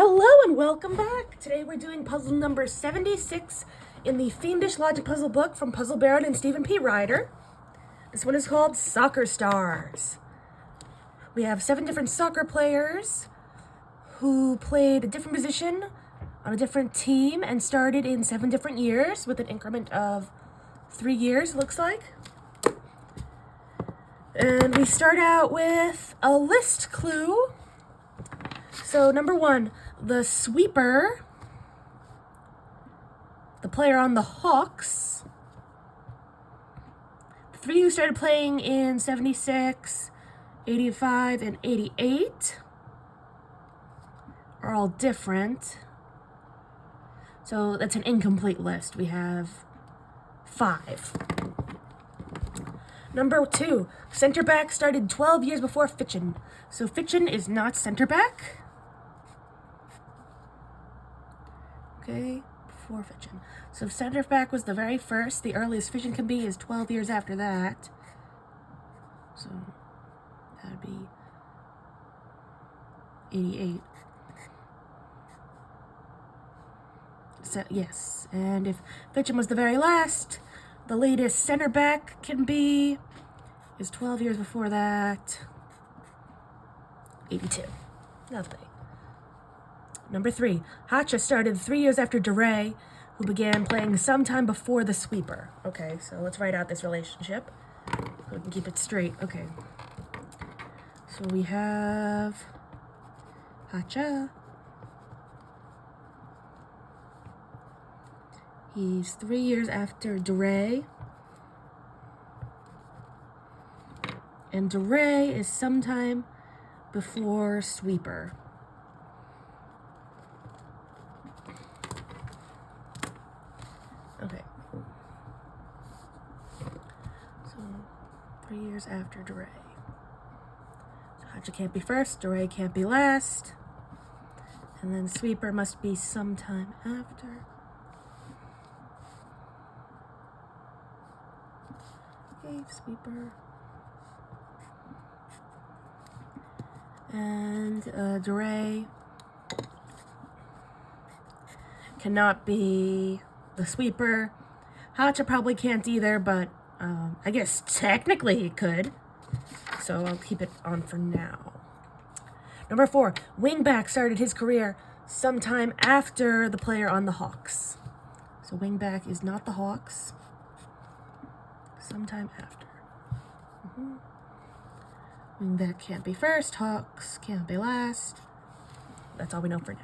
Hello and welcome back! Today we're doing puzzle number 76 in the Fiendish Logic Puzzle book from Puzzle Baron and Stephen P. Ryder. This one is called Soccer Stars. We have 7 different soccer players who played a different position on a different team and started in 7 different years with an increment of 3 years, looks like. And we start out with a list clue. So number 1, the sweeper, the player on the Hawks, the 3 who started playing in 76, 85, and 88 are all different. So that's an incomplete list. We have 5. Number 2, center back started 12 years before Fitchin. So Fitchin is not center back. Okay, before Fitchin. So center back was the very first. The earliest Fitchin can be is 12 years after that. So that would be 88. So yes, and if Fitchin was the very last, the latest center back can be is 12 years before that. 82. Lovely. Number 3, Hacha started 3 years after DeRay, who began playing sometime before the sweeper. Okay, so let's write out this relationship so we can keep it straight. Okay. So we have Hacha. He's 3 years after DeRay. And DeRay is sometime before sweeper. Okay. So 3 years after DeRay. So Hacha can't be first, DeRay can't be last. And then sweeper must be sometime after. Okay, sweeper. And DeRay cannot be the sweeper. Hacha probably can't either, but I guess technically he could. So I'll keep it on for now. Number 4, wingback started his career sometime after the player on the Hawks. So wingback is not the Hawks. Sometime after. Wingback can't be first, Hawks can't be last. That's all we know for now.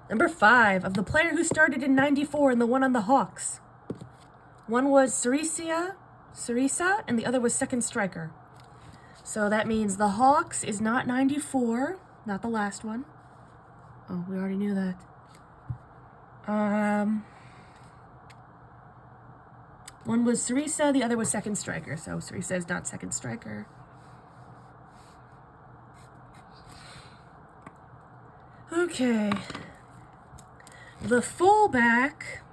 Number 5, of the player who started in 94 and the one on the Hawks. One was Cerisa, and the other was second striker. So that means the Hawks is not 94, not the last one. Oh, we already knew that. One was Cerisa, the other was second striker. So Cerisa is not second striker. Okay. The fullback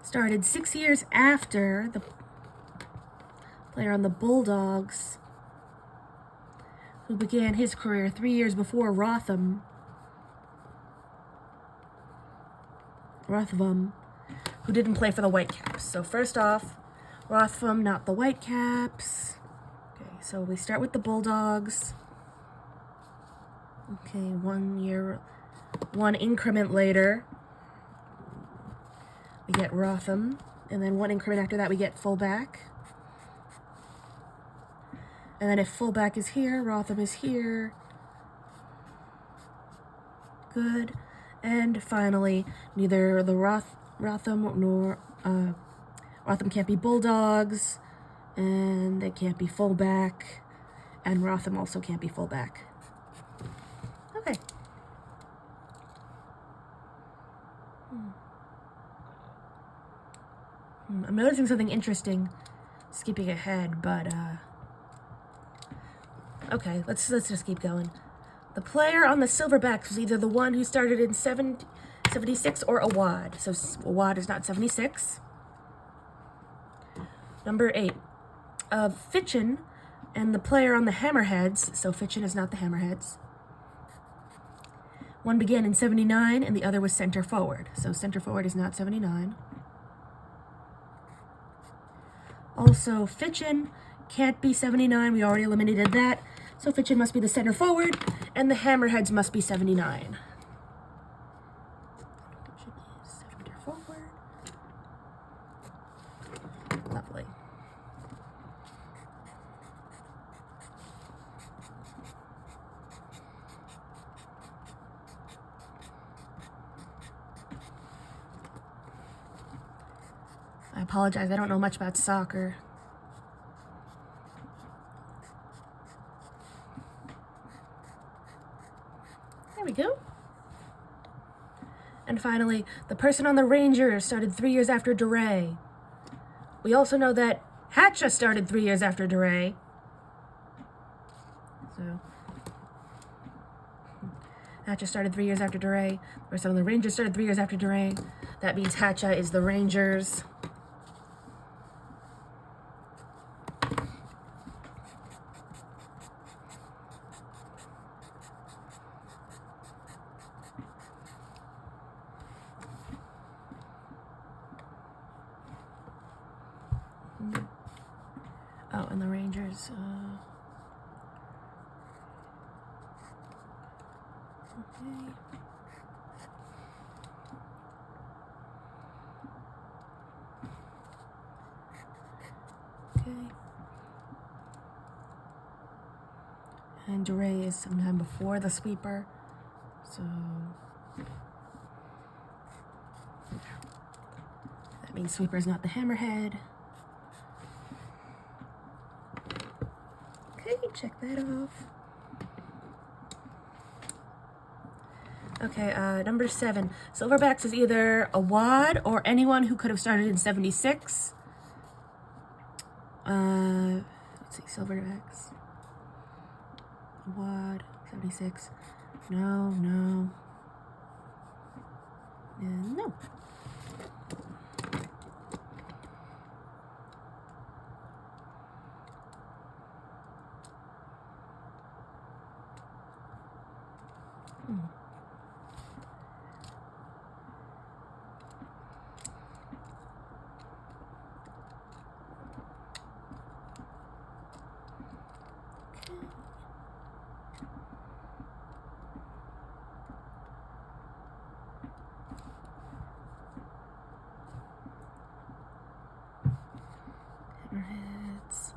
started 6 years after the player on the Bulldogs, who began his career 3 years before Rotham, who didn't play for the Whitecaps. So first off, Rotham, not the Whitecaps. Okay, so we start with the Bulldogs. Okay, 1 year, 1 increment later, we get Rotham, and then 1 increment after that we get fullback. And then if fullback is here, Rotham is here. Good. And finally, neither the Rotham nor Rotham can't be Bulldogs, and they can't be fullback, and Rotham also can't be fullback. Okay. I'm noticing something interesting, skipping ahead, but okay, let's just keep going. The player on the silverbacks was either the one who started in 76 or Awad. So Awad is not 76. Number 8. Fitchin and the player on the Hammerheads, so Fitchin is not the Hammerheads. One began in 79 and the other was center forward, so center forward is not 79. Also, Fitchin can't be 79, we already eliminated that, so Fitchin must be the center forward, and the Hammerheads must be 79. Fitchin is center forward. Lovely. I apologize, I don't know much about soccer. There we go. And finally, the person on the Rangers started 3 years after DeRay. We also know that Hatcha started 3 years after DeRay. So, Hatcha started 3 years after DeRay. The person on the Rangers started 3 years after DeRay. That means Hatcha is the Rangers. Oh, and the Rangers. Okay. Okay. And DeRay is sometime before the sweeper, so that means sweeper is not the Hammerhead. Okay, check that off. Okay, number 7. Silverbacks is either a wad or anyone who could have started in 76. Let's see, Silverbacks. Wad, 76. No, no. And no. Heads.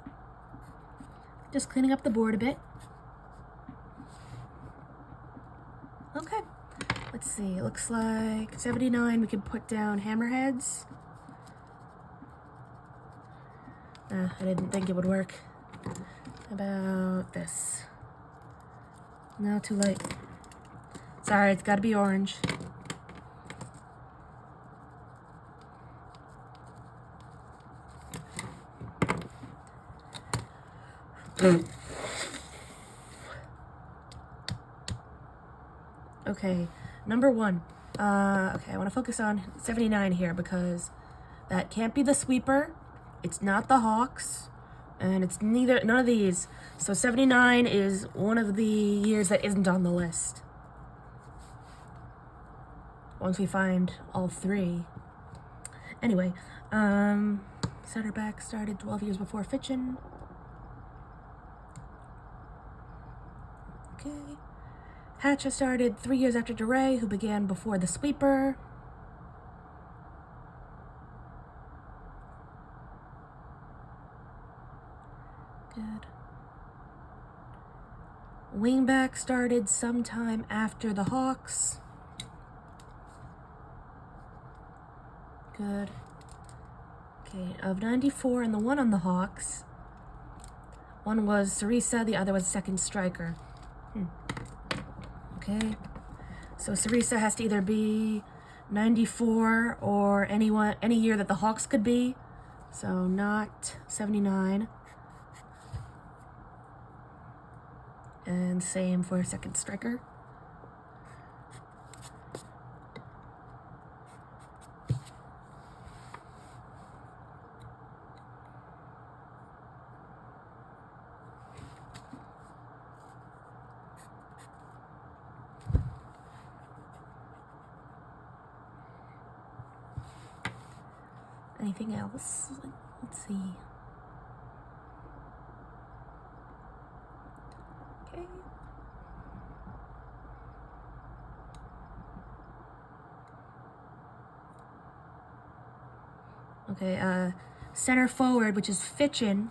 Just cleaning up the board a bit. Okay, let's see. It looks like 79 we could put down Hammerheads. I didn't think it would work. How about this? No, too late. Sorry, it's gotta be orange. Okay, number 1. Okay, I want to focus on 79 here because that can't be the sweeper. It's not the Hawks, and it's none of these. So 79 is one of the years that isn't on the list. Once we find all 3. Anyway, Centerback started 12 years before Fitchin. Okay. Hatcha started 3 years after DeRay, who began before the sweeper. Good. Wingback started sometime after the Hawks. Good. Okay, of 94 and the one on the Hawks, one was Sarisa, the other was second striker. Okay, so Sarisa has to either be 94 or any year that the Hawks could be, so not 79. And same for second striker. Anything else? Let's see. Okay. Okay, center forward, which is Fitchin,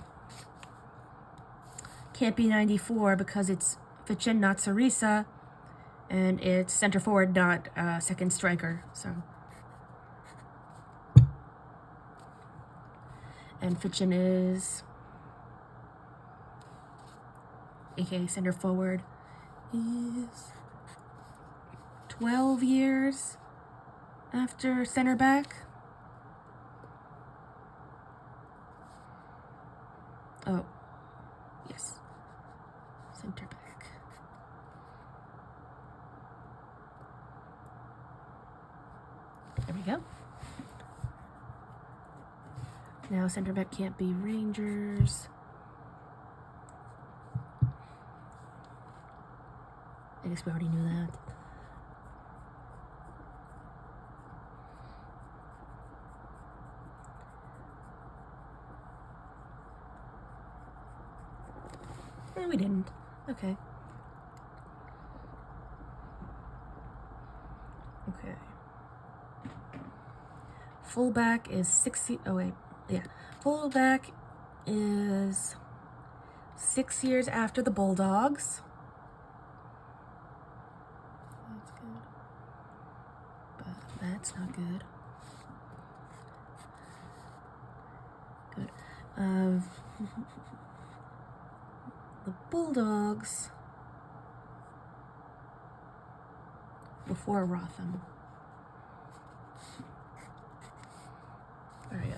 can't be 94 because it's Fitchin, not Sarisa, and it's center forward, not second striker, so. And Fitchin is, aka center forward, is 12 years after center back. Oh, yes, center back. There we go. Now center back can't be Rangers. I guess we already knew that. No, we didn't. Okay. Okay. Fullback is 60. Oh, wait. Yeah. Fullback is 6 years after the Bulldogs. That's good. But that's not good. Good. The Bulldogs before Rotham. There we go.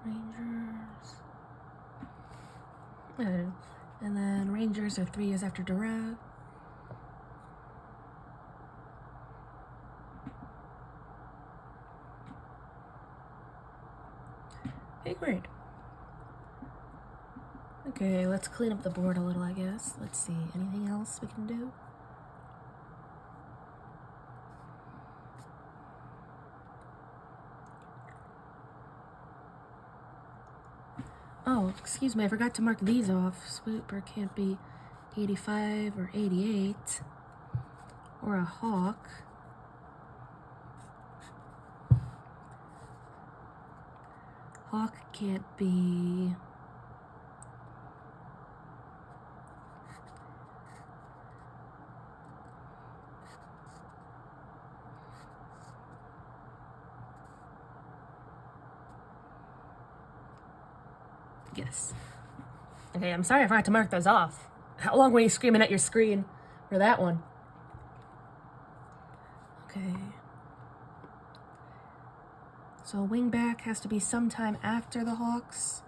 Rangers. And then Rangers are 3 years after Durant. Okay, great. Okay, let's clean up the board a little, I guess. Let's see, anything else we can do? Oh, excuse me, I forgot to mark these off. Swooper can't be 85 or 88. Or a Hawk. Hawk can't be... Yes. Okay, I'm sorry I forgot to mark those off. How long were you screaming at your screen for that one? Okay. So wingback has to be sometime after the Hawks.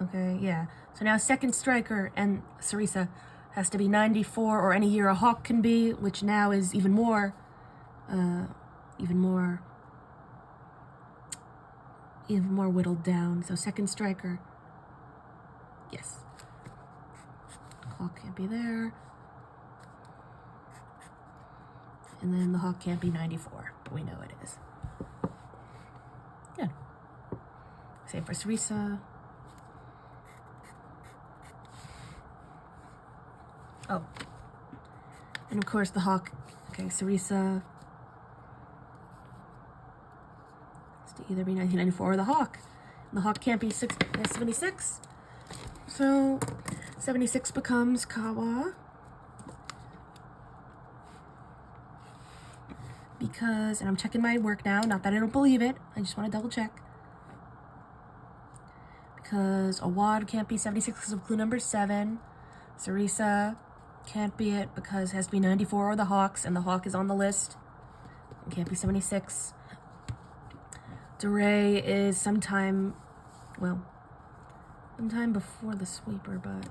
Okay, yeah. So now second striker and Sarisa has to be 94 or any year a Hawk can be, which now is even more even more whittled down. So second striker, yes. Hawk can't be there. And then the hawk can't be 94, but we know it is. Good. Same for Sarisa. Oh. And of course the hawk, okay, Sarisa has to either be 1994 or the hawk. And the hawk can't be 76. So 76 becomes Kawa. Because, and I'm checking my work now, not that I don't believe it, I just want to double check. Because Awad can't be 76 because of clue number 7. Sarisa can't be it because it has to be 94 or the hawks, and the hawk is on the list. It can't be 76. DeRay is sometime before the sweeper, but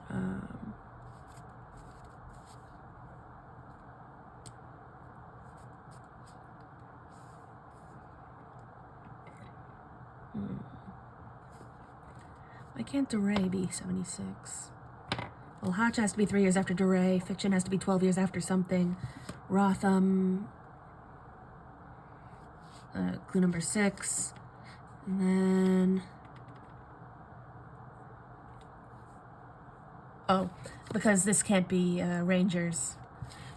why can't DeRay be 76? Well, Hotch has to be 3 years after DeRay. Fiction has to be 12 years after something. Rotham, clue number 6. And then, oh, because this can't be Rangers.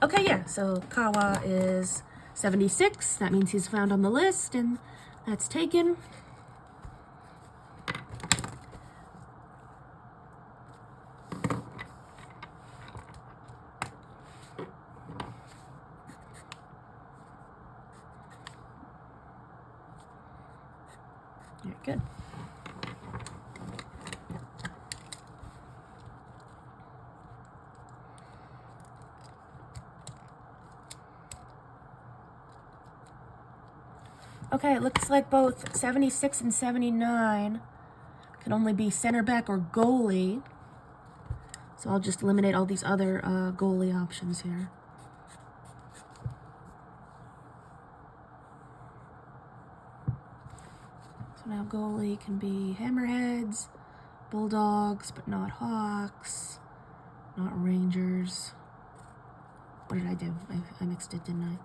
Okay, yeah, so Kawa is 76. That means he's found on the list, and that's taken. Very good. Okay, it looks like both 76 and 79 can only be center back or goalie. So I'll just eliminate all these other goalie options here. So now goalie can be Hammerheads, Bulldogs, but not Hawks, not Rangers. What did I do? I mixed it, didn't I?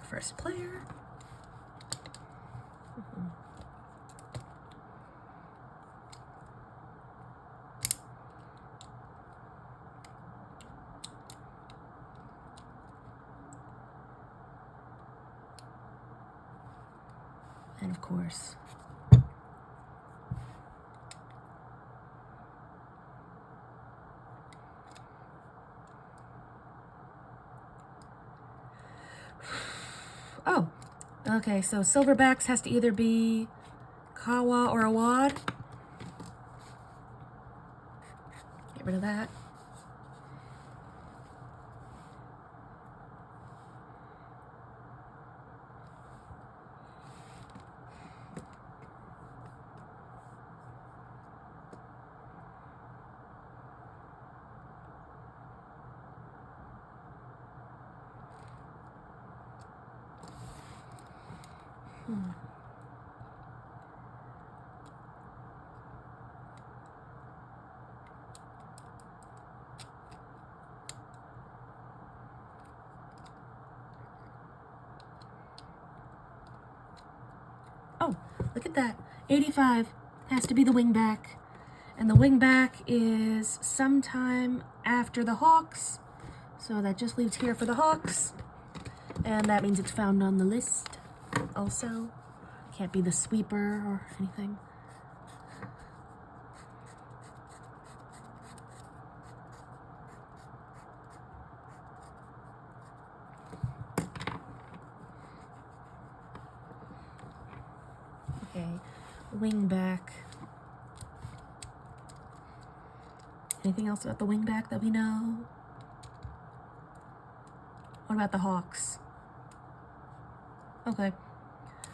First player. And of course, oh, okay, so Silverbacks has to either be Kawa or Awad. Get rid of that. Oh, look at that. 85 has to be the wingback. And the wingback is sometime after the Hawks. So that just leaves here for the Hawks. And that means it's found on the list also. Can't be the sweeper or anything. Okay, wing back. Anything else about the wing back that we know? What about the Hawks? Okay.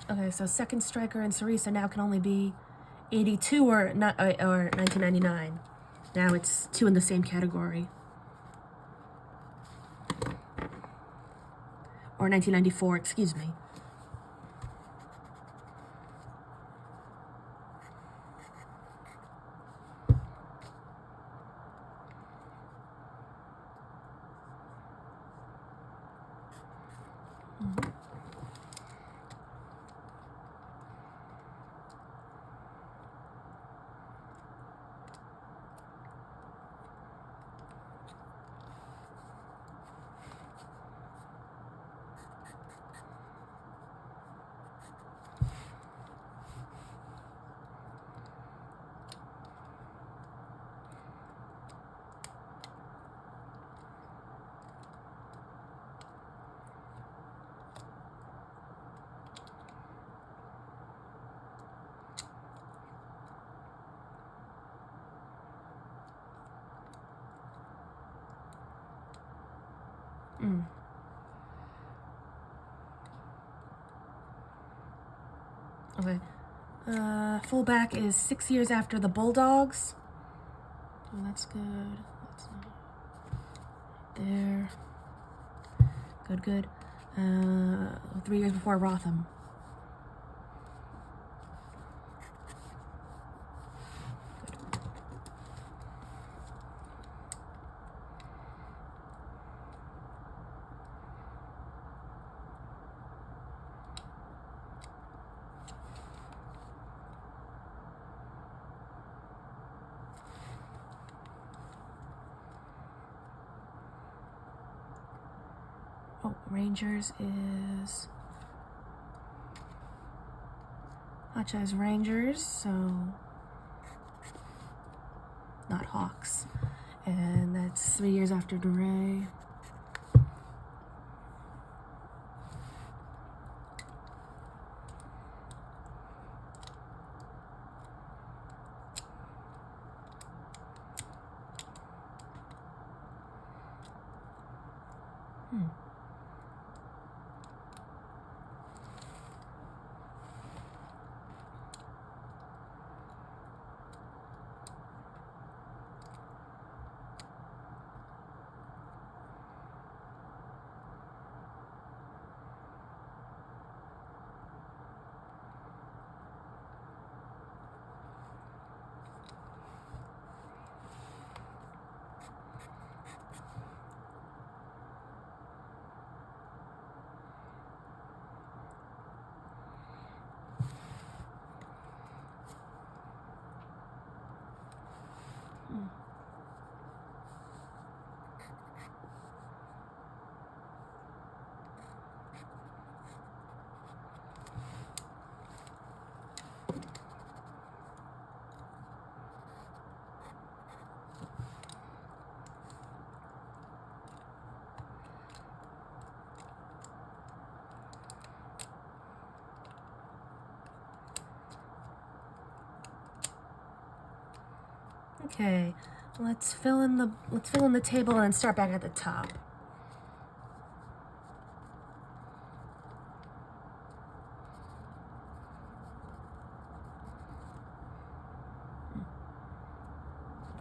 Okay, so second striker and Sarisa now can only be 82 or 1999. Now it's two in the same category. Or 1994, excuse me. Okay. Fullback is 6 years after the Bulldogs. Oh, that's good. That's not there. Good, good. 3 years before Rotham. Oh, Rangers is Hacha is Rangers, so not Hawks. And that's 3 years after DeRay. Okay, let's fill in the table and start back at the top.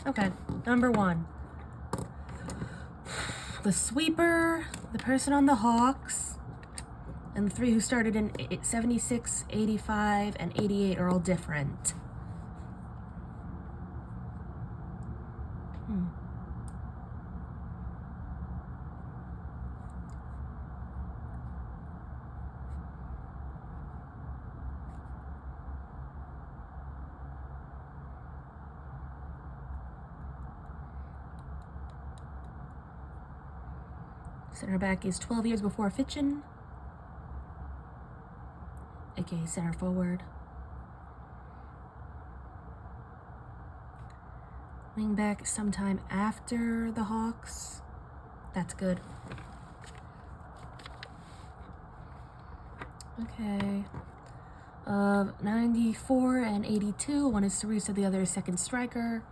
Okay, number 1. The sweeper, the person on the Hawks, and the 3 who started in 76, 85, and 88 are all different. Center back is 12 years before Fitchin, aka center forward. Wing back sometime after the Hawks. That's good. Okay. of 94 and 82. One is Teresa, the other is second striker.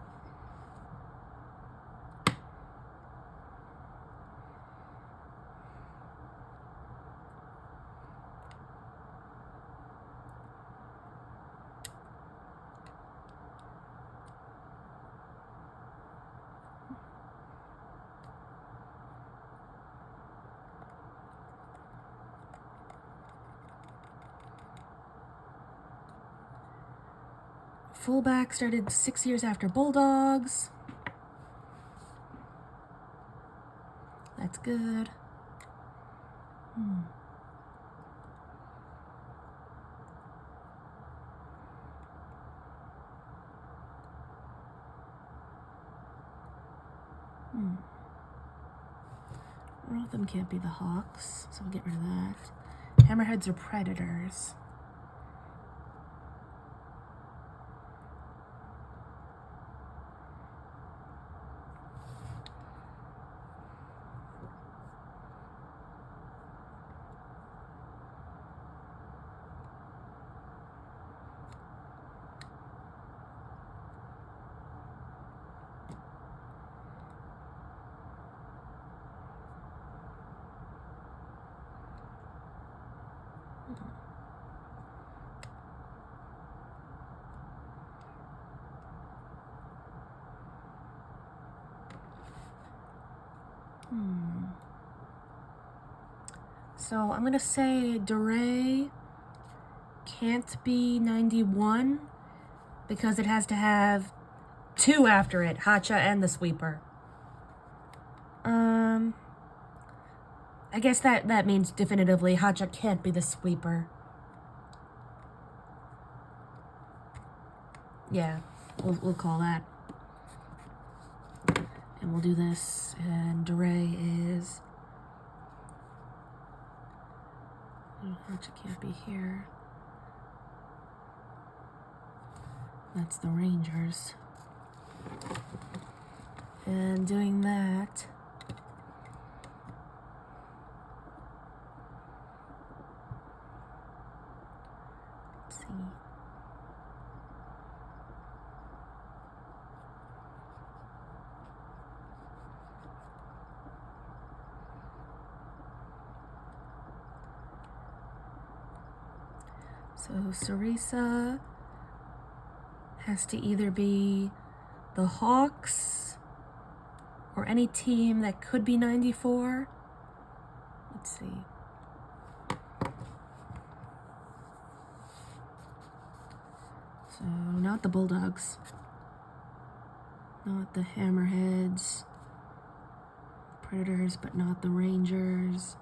Fullback started 6 years after Bulldogs. That's good. All of them can't be the Hawks, so we'll get rid of that. Hammerheads are Predators. So I'm going to say DeRay can't be 91 because it has to have 2 after it, Hacha and the sweeper. I guess that means definitively Hacha can't be the sweeper. Yeah, we'll call that. And we'll do this, and DeRay is... Hacha can't be here. That's the Rangers. And doing that... Let's see. So Sarisa has to either be the Hawks or any team that could be 94. Let's see. So not the Bulldogs, not the Hammerheads, Predators, but not the Rangers.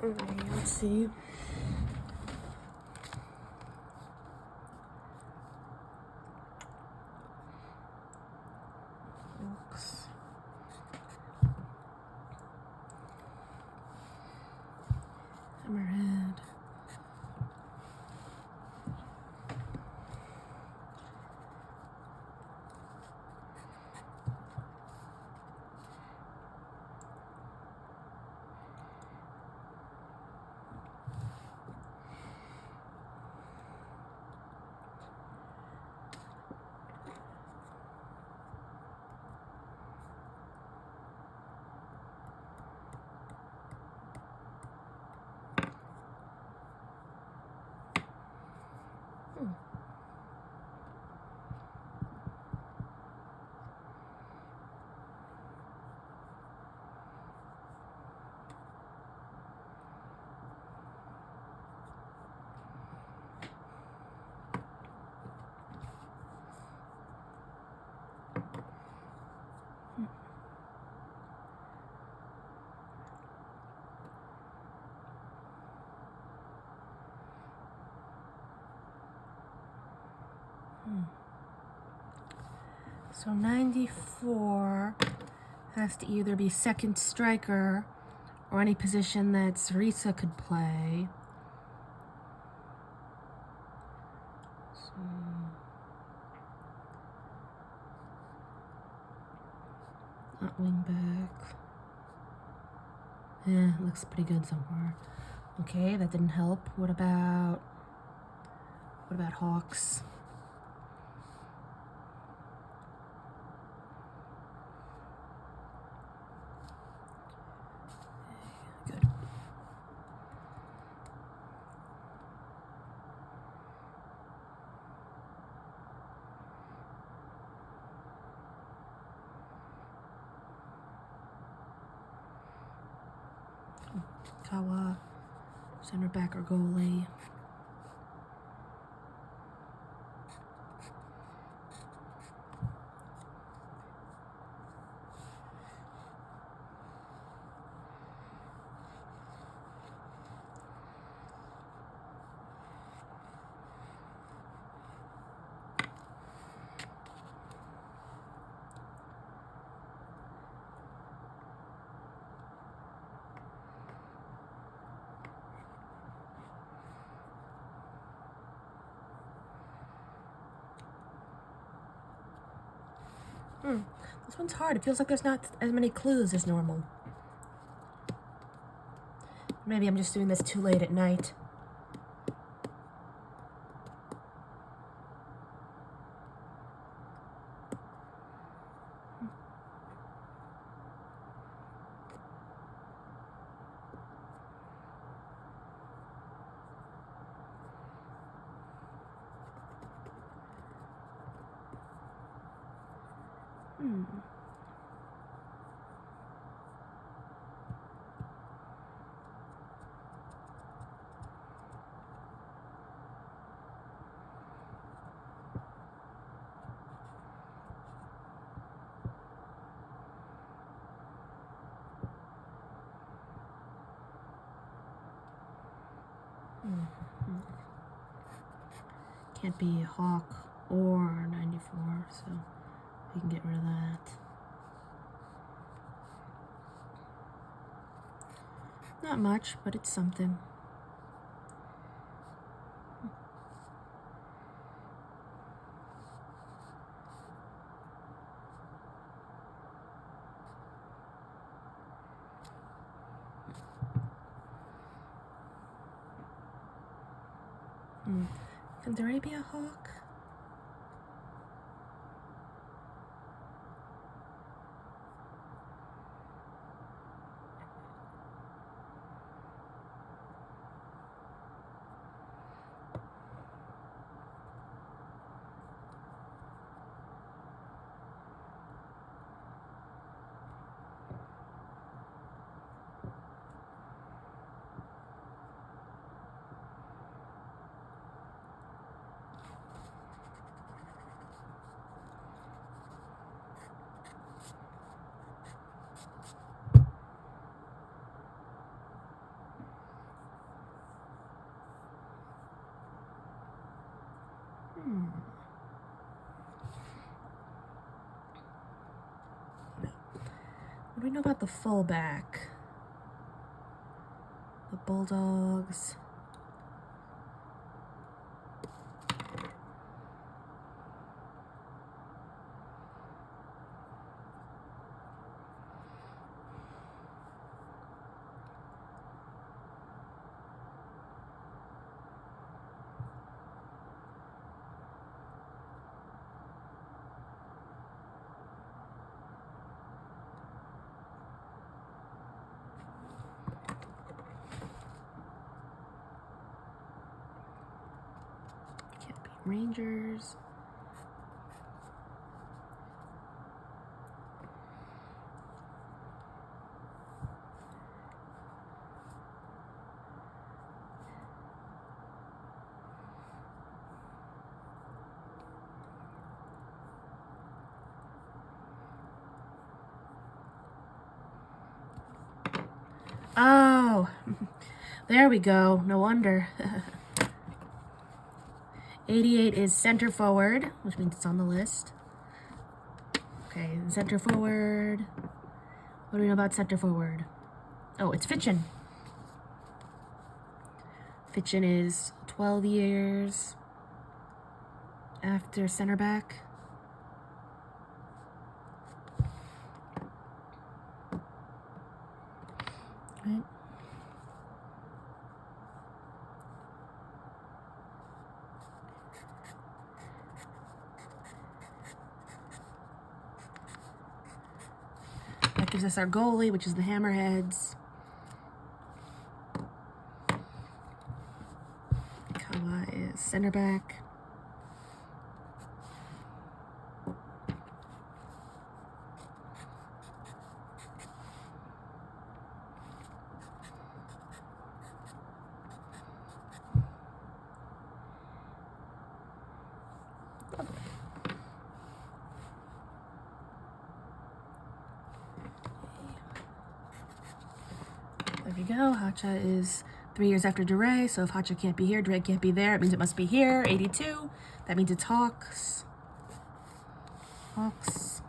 Okay, let's see. Hawks. Hammerhead. So 94 has to either be second striker or any position that Sarisa could play. So not wing back. Yeah, looks pretty good so far. Okay, that didn't help. What about Hawks? Good. Kawa, center back or goalie. This one's hard. It feels like there's not as many clues as normal. Maybe I'm just doing this too late at night. Can't be Hawk or 94, so we can get rid of that. Not much, but it's something. Can there really be a hawk? What do we know about the fullback? The Bulldogs. Rangers. Oh, there we go. No wonder. 88 is center forward, which means it's on the list. Okay, and center forward. What do we know about center forward? Oh, it's Fitchin. Fitchin is 12 years after center back. Right. That gives us our goalie, which is the Hammerheads. Kawa is center back. There we go. Hacha is 3 years after Duray, so if Hacha can't be here, Duray can't be there. It means it must be here. 82. That means it's Hawks. Hawks.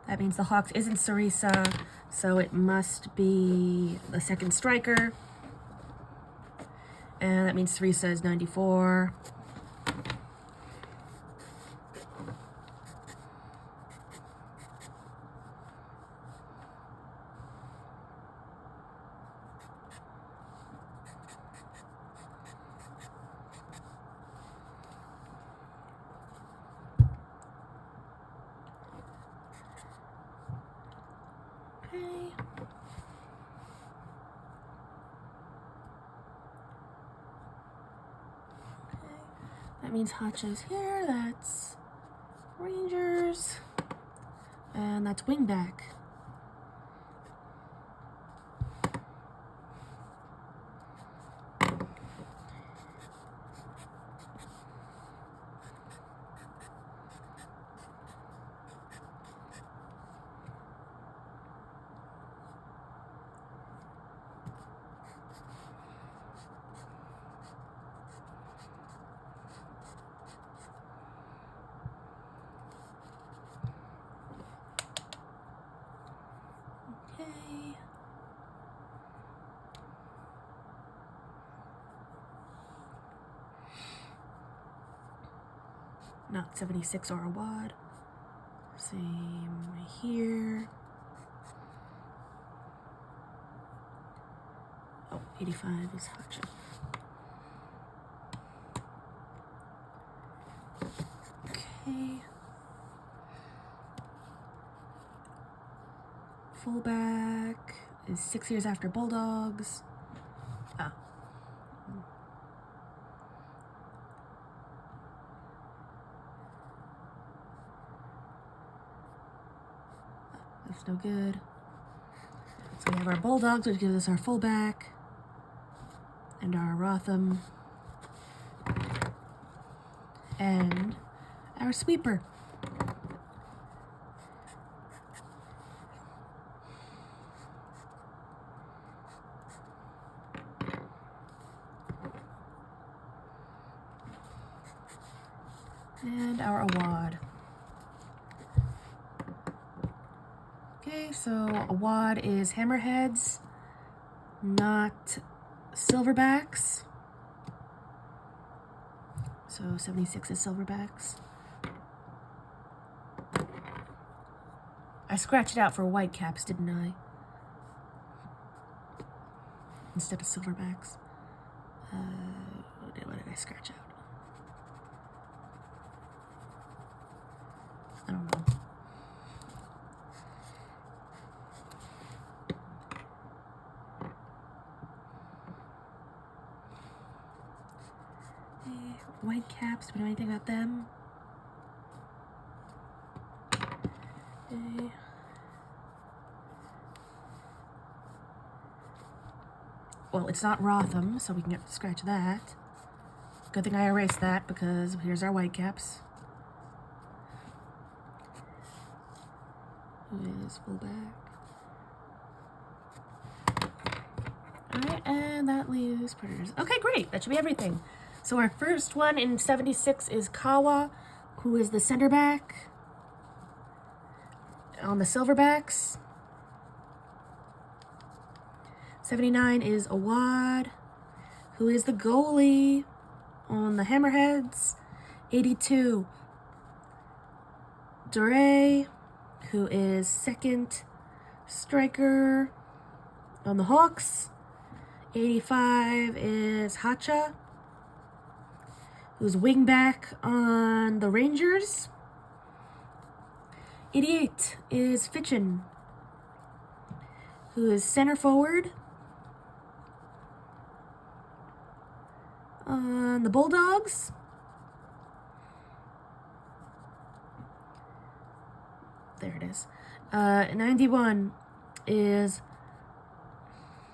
That means the Hawks isn't Sarisa, so it must be the second striker. And that means Sarisa is 94. Okay. That means Hacha's here. That's Rangers. And that's wingback. Okay. Not 76 or a wad. Same here. Oh, 85 is Hacha. Okay. Fullback is 6 years after Bulldogs. Ah. That's no good. So we have our Bulldogs, which gives us our fullback. And our Rotham. And our sweeper. And our awad. Okay, so awad is hammerheads, not silverbacks. So 76 is silverbacks. I scratched it out for whitecaps, didn't I? Instead of silverbacks. What did I scratch out? I don't know. Whitecaps, do we know anything about them? Well, it's not Rotham, so we can scratch that. Good thing I erased that because here's our whitecaps. Who is fullback? Alright, and that leaves Predators. Okay, great. That should be everything. So our first one in 76 is Kawa, who is the center back on the Silverbacks. 79 is Awad, who is the goalie on the Hammerheads. 82, Dure, who is second striker on the Hawks. 85 is Hacha, who's wingback on the Rangers. 88 is Fitchin, who is center forward on the Bulldogs. There it is. 91 is,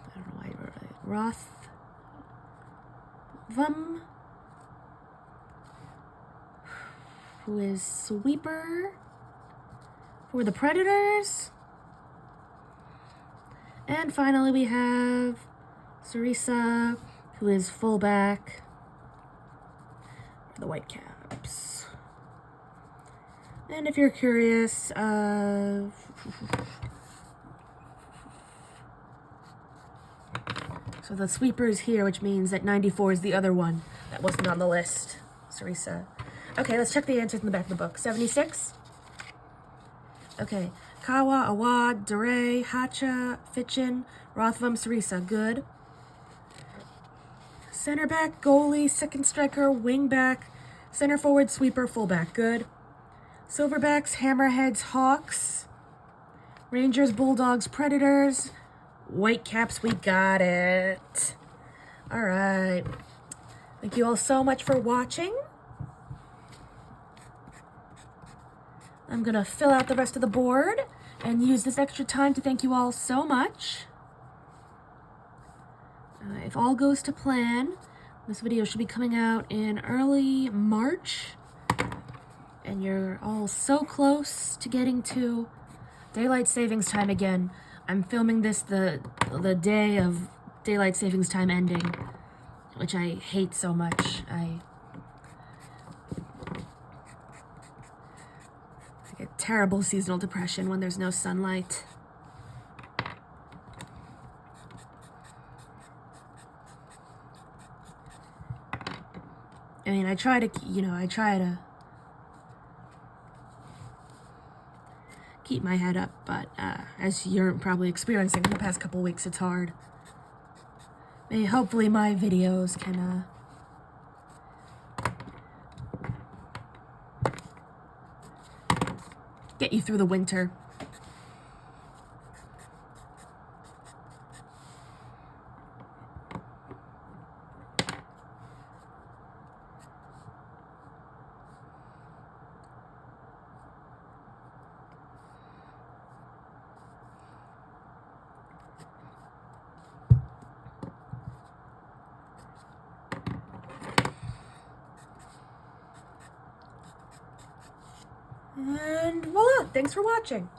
I don't know why I wrote it, Rothvam, who is sweeper for the Predators. And finally we have Sarisa, who is fullback for the Whitecaps. And if you're curious, so the sweeper is here, which means that 94 is the other one that wasn't on the list. Sarisa. Okay, let's check the answers in the back of the book. 76. Okay. Kawa, Awad, Dure, Hacha, Fitchin, Rothvam, Sarisa. Good. Center back, goalie, second striker, wing back, center forward, sweeper, fullback. Good. Silverbacks, Hammerheads, Hawks, Rangers, Bulldogs, Predators, Whitecaps. We got it. All right. Thank you all so much for watching. I'm going to fill out the rest of the board and use this extra time to thank you all so much. If all goes to plan, this video should be coming out in early March. And you're all so close to getting to daylight savings time again. I'm filming this the day of daylight savings time ending, which I hate so much. I get terrible seasonal depression when there's no sunlight. I mean, I try to keep my head up, but as you're probably experiencing in the past couple weeks, it's hard. Hopefully my videos can get you through the winter. And voila! Thanks for watching.